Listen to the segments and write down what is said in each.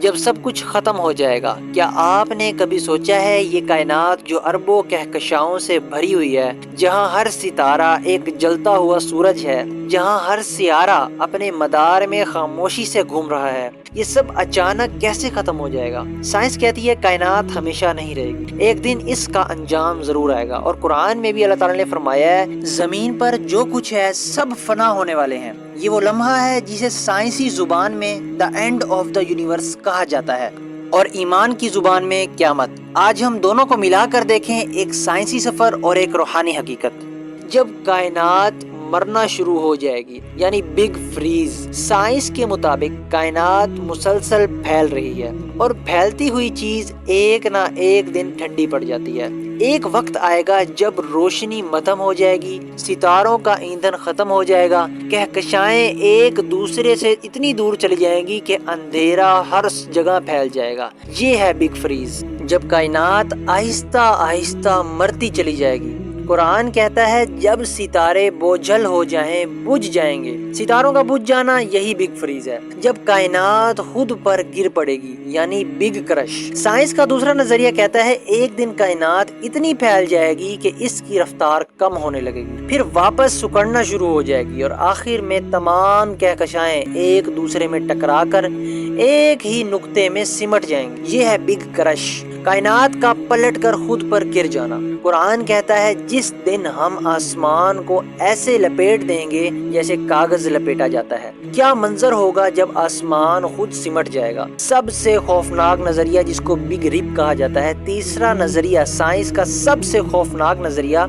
جب سب کچھ ختم ہو جائے گا۔ کیا آپ نے کبھی سوچا ہے یہ کائنات جو اربوں کہکشاؤں سے بھری ہوئی ہے، جہاں ہر ستارہ ایک جلتا ہوا سورج ہے، جہاں ہر سیارہ اپنے مدار میں خاموشی سے گھوم رہا ہے، یہ سب اچانک کیسے ختم ہو جائے گا؟ سائنس کہتی ہے کائنات ہمیشہ نہیں رہے گی، ایک دن اس کا انجام ضرور آئے گا۔ اور قرآن میں بھی اللہ تعالیٰ نے فرمایا ہے زمین پر جو کچھ ہے سب فنا ہونے والے ہیں۔ یہ وہ لمحہ ہے جسے سائنسی زبان میں دا اینڈ آف دا یونیورس کہا جاتا ہے، اور ایمان کی زبان میں قیامت۔ آج ہم دونوں کو ملا کر دیکھیں، ایک سائنسی سفر اور ایک روحانی حقیقت۔ جب کائنات مرنا شروع ہو جائے گی، یعنی بگ فریز۔ سائنس کے مطابق کائنات مسلسل پھیل رہی ہے، اور پھیلتی ہوئی چیز ایک نہ ایک دن ٹھنڈی پڑ جاتی ہے۔ ایک وقت آئے گا جب روشنی مدھم ہو جائے گی، ستاروں کا ایندھن ختم ہو جائے گا، کہکشائیں ایک دوسرے سے اتنی دور چلی جائیں گی کہ اندھیرا ہر جگہ پھیل جائے گا۔ یہ ہے بگ فریز، جب کائنات آہستہ آہستہ مرتی چلی جائے گی۔ قرآن کہتا ہے جب ستارے بوجھل ہو جائیں، بجھ جائیں گے۔ ستاروں کا بجھ جانا یہی بگ فریز ہے، جب کائنات خود پر گر پڑے گی، یعنی بگ کرش۔ سائنس کا دوسرا نظریہ کہتا ہے ایک دن کائنات اتنی پھیل جائے گی کہ اس کی رفتار کم ہونے لگے گی، پھر واپس سکڑنا شروع ہو جائے گی، اور آخر میں تمام کہکشائیں ایک دوسرے میں ٹکرا کر ایک ہی نقطے میں سمٹ جائیں گی۔ یہ ہے بگ کرش، کائنات کا پلٹ کر خود پر گر جانا۔ قرآن کہتا ہے جس دن ہم آسمان کو ایسے لپیٹ دیں گے جیسے کاغذ لپیٹا جاتا ہے۔ کیا منظر ہوگا جب آسمان خود سمٹ جائے گا۔ سب سے خوفناک نظریہ جس کو بگ ریپ کہا جاتا ہے، تیسرا نظریہ، سائنس کا سب سے خوفناک نظریہ،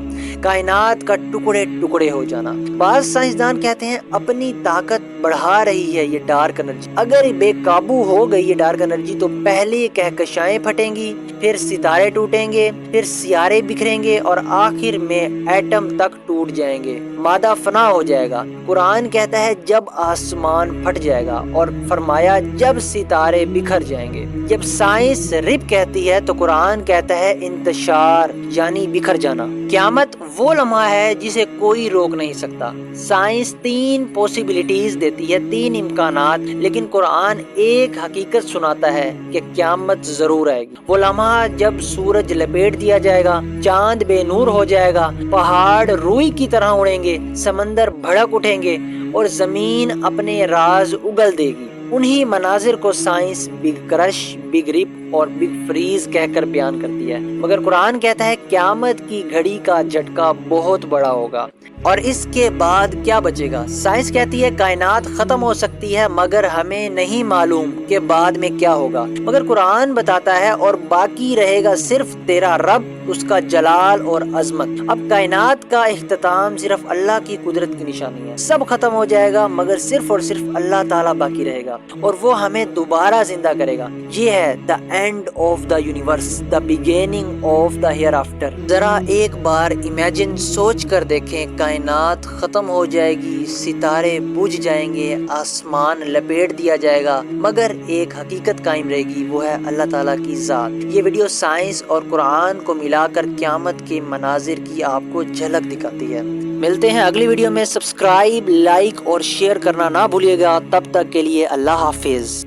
کائنات کا ٹکڑے ٹکڑے ہو جانا۔ بعض سائنسدان کہتے ہیں اپنی طاقت بڑھا رہی ہے یہ ڈارک انرجی، اگر بے قابو ہو گئی یہ ڈارک انرجی تو پہلے کہکشائیں پھٹیں گی، پھر ستارے ٹوٹیں گے، پھر سیارے بکھریں گے، اور آخر میں ایٹم تک ٹوٹ جائیں گے، مادہ فنا ہو جائے گا۔ قرآن کہتا ہے جب آسمان پھٹ جائے گا، اور فرمایا جب ستارے بکھر جائیں گے۔ جب سائنس رپ کہتی ہے تو قرآن کہتا ہے انتشار، یعنی بکھر جانا۔ قیامت وہ لمحہ ہے جسے کوئی روک نہیں سکتا۔ سائنس تین پوسیبلٹیز دیتی ہے، تین امکانات، لیکن قرآن ایک حقیقت سناتا ہے کہ قیامت ضرور آئے گی۔ وہ لمحہ جب سورج لپیٹ دیا جائے گا، چاند بے نور ہو جائے گا، پہاڑ روئی کی طرح اڑیں گے، سمندر بھڑک اٹھیں گے، اور زمین اپنے راز اگل دے گی۔ انہی مناظر کو سائنس بگ کرش، بگ ریپ اور بگ فریز کہہ کر بیان کرتی ہے، مگر قرآن کہتا ہے قیامت کی گھڑی کا جھٹکا بہت بڑا ہوگا، اور اس کے بعد کیا بچے گا؟ سائنس کہتی ہے کائنات ختم ہو سکتی ہے، مگر ہمیں نہیں معلوم کہ بعد میں کیا ہوگا۔ مگر قرآن بتاتا ہے اور باقی رہے گا صرف تیرا رب، اس کا جلال اور عظمت۔ اب کائنات کا اختتام صرف اللہ کی قدرت کی نشانی ہے۔ سب ختم ہو جائے گا مگر صرف اور صرف اللہ تعالیٰ باقی رہے گا، اور وہ ہمیں دوبارہ زندہ کرے گا۔ یہ ہے the end of the universe, the beginning of the ہیئر آفٹر۔ ذرا ایک بار امیجن، سوچ کر دیکھیں، کائنات ختم ہو جائے گی، ستارے بجھ جائیں گے، آسمان لپیٹ دیا جائے گا، مگر ایک حقیقت قائم رہے گی، وہ ہے اللہ تعالیٰ کی ذات۔ یہ ویڈیو سائنس اور قرآن کو ملا کر قیامت کے مناظر کی آپ کو جھلک دکھاتی ہے۔ ملتے ہیں اگلی ویڈیو میں، سبسکرائب، لائک اور شیئر کرنا نہ بھولیے گا۔ تب تک کے لیے اللہ حافظ۔